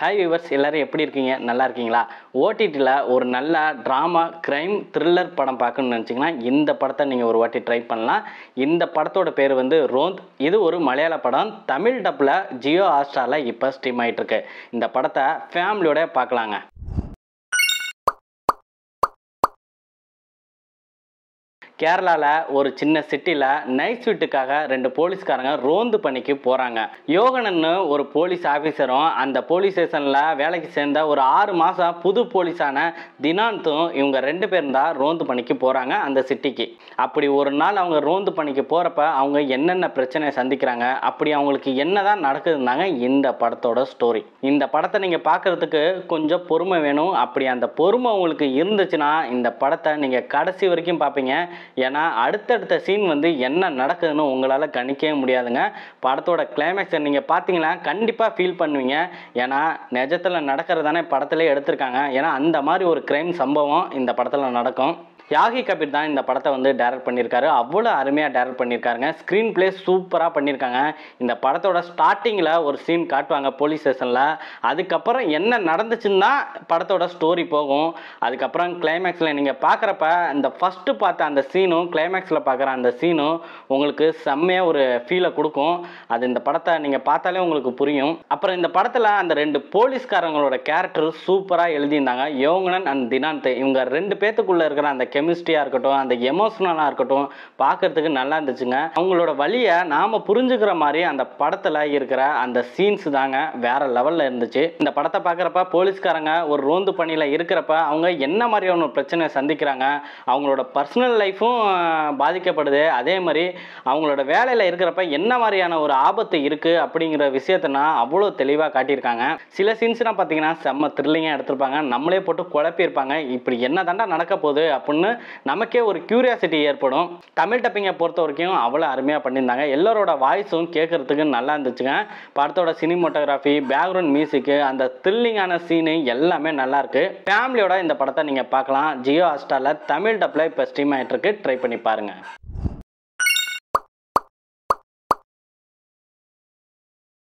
Hi viewers, எல்லாரும் எப்படி இருக்கீங்க? நல்லா இருக்கீங்களா? ஓடிடியில் ஒரு நல்ல ட்ராமா கிரைம் த்ரில்லர் படம் பார்க்கணும்னு நினச்சிங்கன்னா இந்த படத்தை நீங்கள் ஒரு வாட்டி ட்ரை பண்ணலாம். இந்த படத்தோட பேர் வந்து ரோந்த். இது ஒரு மலையாள படம். தமிழ் டப்பில் ஜியோ ஹாட்ஸ்டாரில் இப்போ ஸ்ட்ரீம் ஆகிட்டுருக்கு. இந்த படத்தை ஃபேமிலியோட பார்க்கலாங்க. கேரளாவில் ஒரு சின்ன சிட்டியில் நைட் ஸ்வீட்டுக்காக 2 போலீஸ்காரங்க ரோந்து பணிக்கு போகிறாங்க. யோகனன்னு ஒரு போலீஸ் ஆஃபீஸரும் அந்த போலீஸ் ஸ்டேஷனில் வேலைக்கு சேர்ந்த ஒரு 6 மாதம் புது போலீஸான தினாந்தும் இவங்க 2 பேரும் தான் ரோந்து பணிக்கு போகிறாங்க அந்த சிட்டிக்கு. அப்படி ஒரு நாள் அவங்க ரோந்து பணிக்கு போகிறப்ப அவங்க என்னென்ன பிரச்சனையை சந்திக்கிறாங்க, அப்படி அவங்களுக்கு என்னதான் நடக்குதுன்னாங்க இந்த படத்தோட ஸ்டோரி. இந்த படத்தை நீங்கள் பார்க்குறதுக்கு கொஞ்சம் பொறுமை வேணும். அப்படி அந்த பொறுமை உங்களுக்கு இருந்துச்சுன்னா இந்த படத்தை நீங்கள் கடைசி வரைக்கும் பார்ப்பீங்க. ஏன்னா அடுத்தடுத்த சீன் வந்து என்ன நடக்குதுன்னு உங்களால் கணிக்கவே முடியாதுங்க. படத்தோட கிளைமேக்ஸை நீங்கள் பார்த்தீங்கன்னா கண்டிப்பாக ஃபீல் பண்ணுவீங்க. ஏன்னா நிஜத்தில் நடக்கிறதானே படத்திலே எடுத்திருக்காங்க. ஏன்னா அந்த மாதிரி ஒரு கிரைம் சம்பவம் இந்த படத்தில் நடக்கும். யாகி கபீர் தான் இந்த படத்தை வந்து டைரக்ட் பண்ணியிருக்காரு. அவ்வளோ அருமையாக டைரக்ட் பண்ணியிருக்காருங்க. ஸ்க்ரீன் பிளே சூப்பராக பண்ணியிருக்காங்க. இந்த படத்தோட ஸ்டார்டிங்கில் ஒரு சீன் காட்டுவாங்க போலீஸ் ஸ்டேஷனில். அதுக்கப்புறம் என்ன நடந்துச்சுன்னா படத்தோட ஸ்டோரி போகும். அதுக்கப்புறம் கிளைமேக்ஸில் நீங்கள் பார்க்குறப்ப இந்த ஃபஸ்ட்டு பார்த்த அந்த சீனும் கிளைமேக்ஸில் பார்க்குற அந்த சீனும் உங்களுக்கு செம்மையாக ஒரு ஃபீலை கொடுக்கும். அது இந்த படத்தை நீங்கள் பார்த்தாலே உங்களுக்கு புரியும். அப்புறம் இந்த படத்தில் அந்த 2 போலீஸ்காரங்களோட கேரக்டர் சூப்பராக எழுதியிருந்தாங்க. யோகனன் அண்ட் தினாந்த். இவங்க 2 பேத்துக்குள்ளே இருக்கிற அந்த கெமிஸ்ட்ரியாக இருக்கட்டும், அந்த எமோஷனலாக இருக்கட்டும், பார்க்கறதுக்கு நல்லா இருந்துச்சுங்க. அவங்களோட வழியை நாம் புரிஞ்சுக்கிற மாதிரி அந்த படத்தில் இருக்கிற அந்த சீன்ஸ் தாங்க வேற லெவலில் இருந்துச்சு. இந்த படத்தை பார்க்குறப்ப போலீஸ்காரங்க ஒரு ரோந்து பணியில் இருக்கிறப்ப அவங்க என்ன மாதிரியான பிரச்சனையை சந்திக்கிறாங்க, அவங்களோட பர்சனல் லைஃப்பும் பாதிக்கப்படுது, அதே மாதிரி அவங்களோட வேலையில் இருக்கிறப்ப என்ன மாதிரியான ஒரு ஆபத்து இருக்குது அப்படிங்கிற விஷயத்தினா அவ்வளோ தெளிவாக காட்டியிருக்காங்க. சில சீன்ஸ்லாம் பார்த்தீங்கன்னா செம்ம த்ரில்லிங்காக எடுத்திருப்பாங்க. நம்மளே போட்டு குழப்பியிருப்பாங்க. இப்படி என்ன தாண்டா நடக்க போகுது அப்படின்னு நமக்கே ஒரு கியூரியாசிட்டி ஏற்படும். தமிழ் டப்பிங்கை பொறுத்த வரைக்கும் அவ்வளோ அருமையாக பண்ணியிருந்தாங்க. எல்லாரோட வாய்ஸும் கேட்கறதுக்கு நல்லா இருந்துச்சுங்க. படத்தோட சினிமோட்டோகிராஃபி, பேக்ரவுண்ட் மியூசிக்கு, அந்த த்ரில்லிங்கான சீனு எல்லாமே நல்லா இருக்கு. ஃபேமிலியோட இந்த படத்தை நீங்கள் பார்க்கலாம். ஜியோ ஹாட்ஸ்டாரில் தமிழ் டப்பில் இப்போ ஸ்ட்ரீம் ஆகிட்டு இருக்கு. ட்ரை பண்ணி பாருங்கள்.